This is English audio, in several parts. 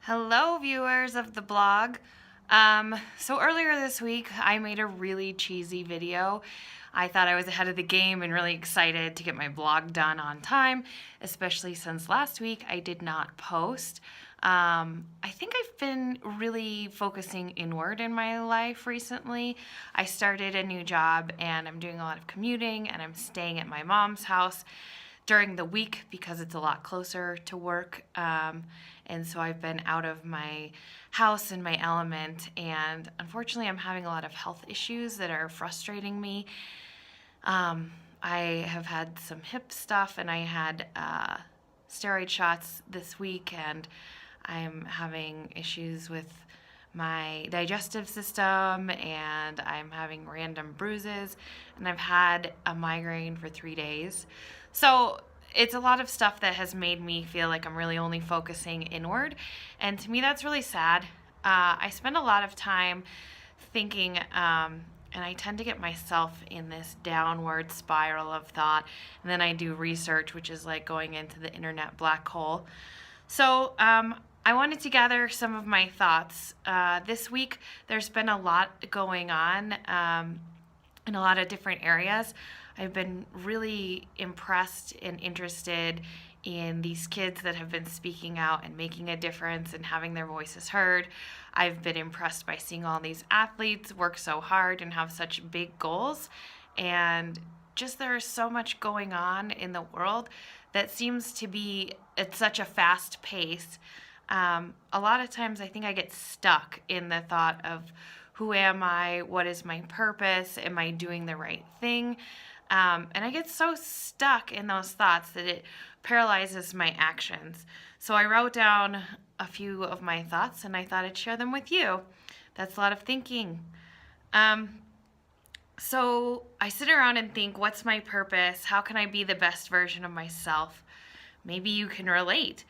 Hello, viewers of the blog. So earlier this week, I made a really cheesy video. I thought I was ahead of the game and really excited to get my blog done on time, especially since last week I did not post. I think I've been really focusing inward in my life recently. I started a new job and I'm doing a lot of commuting and I'm staying at my mom's house during the week because it's a lot closer to work. And so I've been out of my house and my element. And unfortunately, I'm having a lot of health issues that are frustrating me. I have had some hip stuff and I had steroid shots this week, and I'm having issues with my digestive system and I'm having random bruises, and I've had a migraine for 3 days. So it's a lot of stuff that has made me feel like I'm really only focusing inward. And to me, that's really sad. I spend a lot of time thinking, and I tend to get myself in this downward spiral of thought. And then I do research, which is like going into the internet black hole. So I wanted to gather some of my thoughts. This week, there's been a lot going on in a lot of different areas. I've been really impressed and interested in these kids that have been speaking out and making a difference and having their voices heard. I've been impressed by seeing all these athletes work so hard and have such big goals. And just there's so much going on in the world that seems to be at such a fast pace. A lot of times I think I get stuck in the thought of, who am I? What is my purpose? Am I doing the right thing? And I get so stuck in those thoughts that it paralyzes my actions. So I wrote down a few of my thoughts and I thought I'd share them with you. That's a lot of thinking. So I sit around and think, what's my purpose? How can I be the best version of myself? Maybe you can relate.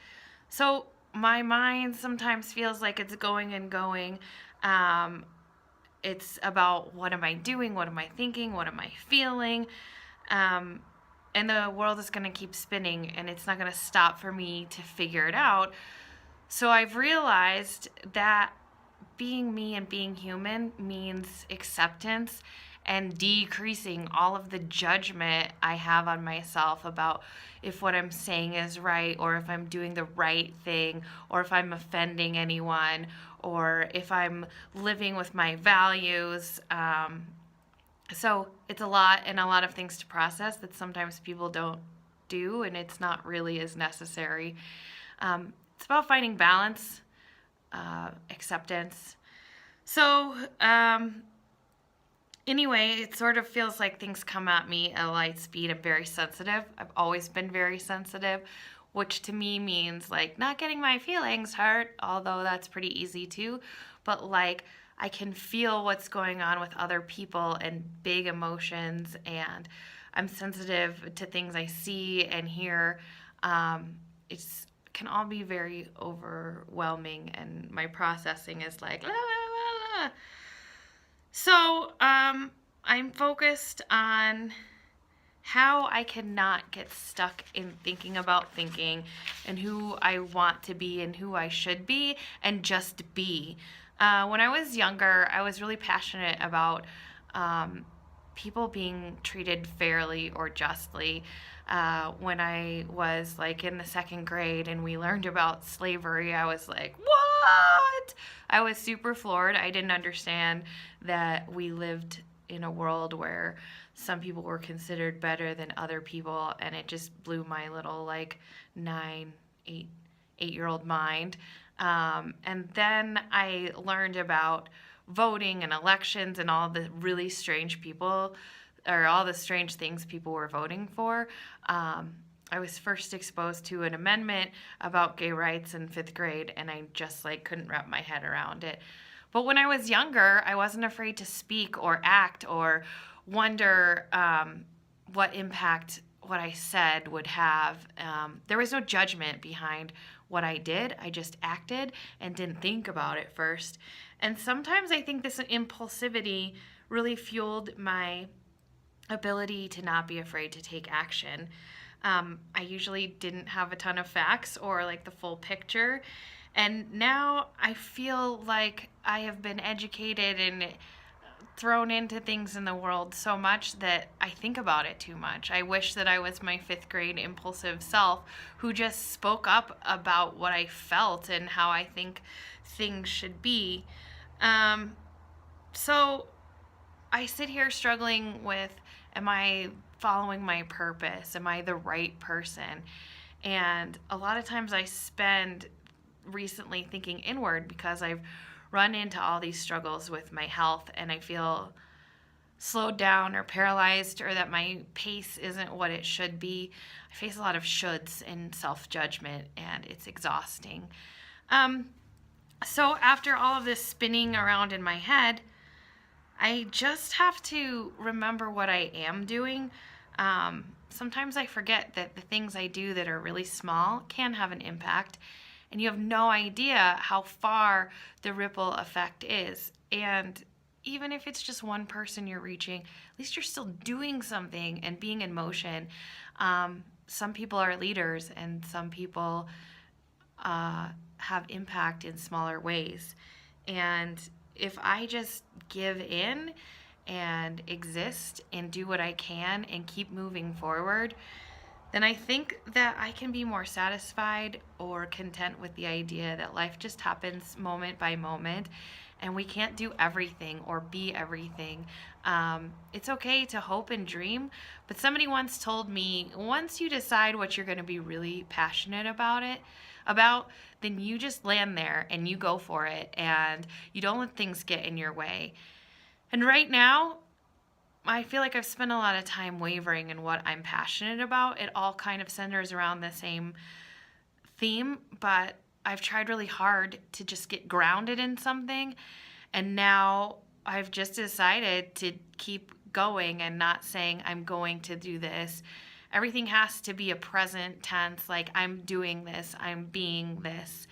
So my mind sometimes feels like it's going and going. It's about, what am I doing? What am I thinking? What am I feeling? And the world is going to keep spinning and it's not going to stop for me to figure it out. So I've realized that being me and being human means acceptance and decreasing all of the judgment I have on myself about if what I'm saying is right, or if I'm doing the right thing, or if I'm offending anyone, or if I'm living with my values. So it's a lot, and a lot of things to process that sometimes people don't do, and it's not really as necessary. It's about finding balance, acceptance. So anyway, it sort of feels like things come at me at light speed. I'm very sensitive. I've always been very sensitive, which to me means like not getting my feelings hurt, although that's pretty easy too. But like I can feel what's going on with other people and big emotions, and I'm sensitive to things I see and hear. It's can all be very overwhelming, and my processing is like la la la la. So I'm focused on how I cannot get stuck in thinking about thinking and who I want to be and who I should be, and just be. When I was younger, I was really passionate about people being treated fairly or justly. When I was like in the second grade and we learned about slavery, I was like, what? I was super floored. I didn't understand that we lived in a world where some people were considered better than other people, and it just blew my little like 8-year-old mind. And then I learned about voting and elections and all the really strange people, or all the strange things people were voting for. I was first exposed to an amendment about gay rights in 5th grade, and I just like couldn't wrap my head around it. But when I was younger, I wasn't afraid to speak or act or wonder what impact what I said would have. There was no judgment behind what I did. I just acted and didn't think about it first. And sometimes I think this impulsivity really fueled my ability to not be afraid to take action. I usually didn't have a ton of facts or like the full picture. And now I feel like I have been educated and thrown into things in the world so much that I think about it too much. I wish that I was my fifth grade impulsive self who just spoke up about what I felt and how I think things should be. So I sit here struggling with, am I following my purpose? Am I the right person? And a lot of times I spend recently thinking inward because I've run into all these struggles with my health and I feel slowed down or paralyzed, or that my pace isn't what it should be. I face a lot of shoulds and self-judgment, and it's exhausting. So after all of this spinning around in my head, I just have to remember what I am doing. Sometimes I forget that the things I do that are really small can have an impact, and you have no idea how far the ripple effect is. And even if it's just one person you're reaching, at least you're still doing something and being in motion. Some people are leaders, and some people have impact in smaller ways. And if I just give in and exist and do what I can and keep moving forward, then I think that I can be more satisfied or content with the idea that life just happens moment by moment and we can't do everything or be everything. It's okay to hope and dream, but somebody once told me, once you decide what you're going to be really passionate about, then you just land there and you go for it and you don't let things get in your way. And right now, I feel like I've spent a lot of time wavering in what I'm passionate about. It all kind of centers around the same theme, but I've tried really hard to just get grounded in something. And now I've just decided to keep going and not saying I'm going to do this. Everything has to be a present tense, like I'm doing this, I'm being this,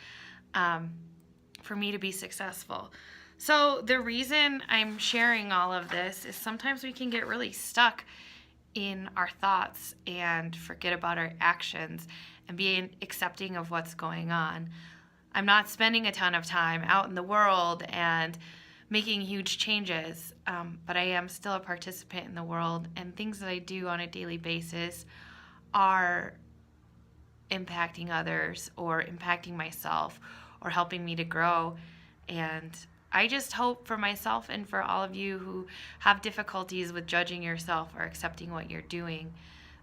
for me to be successful. So the reason I'm sharing all of this is sometimes we can get really stuck in our thoughts and forget about our actions and be accepting of what's going on. I'm not spending a ton of time out in the world and making huge changes, but I am still a participant in the world, and things that I do on a daily basis are impacting others or impacting myself or helping me to grow. And I just hope for myself and for all of you who have difficulties with judging yourself or accepting what you're doing,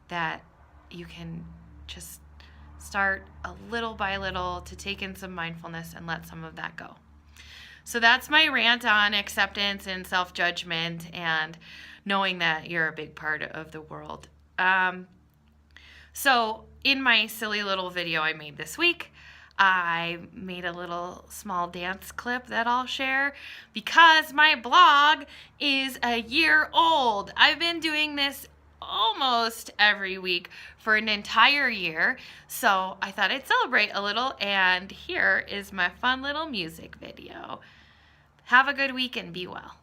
that you can just start a little by little to take in some mindfulness and let some of that go. So that's my rant on acceptance and self-judgment and knowing that you're a big part of the world. So in my silly little video I made this week, I made a little small dance clip that I'll share because my blog is a year old. I've been doing this almost every week for an entire year, so I thought I'd celebrate a little, and here is my fun little music video. Have a good week and be well.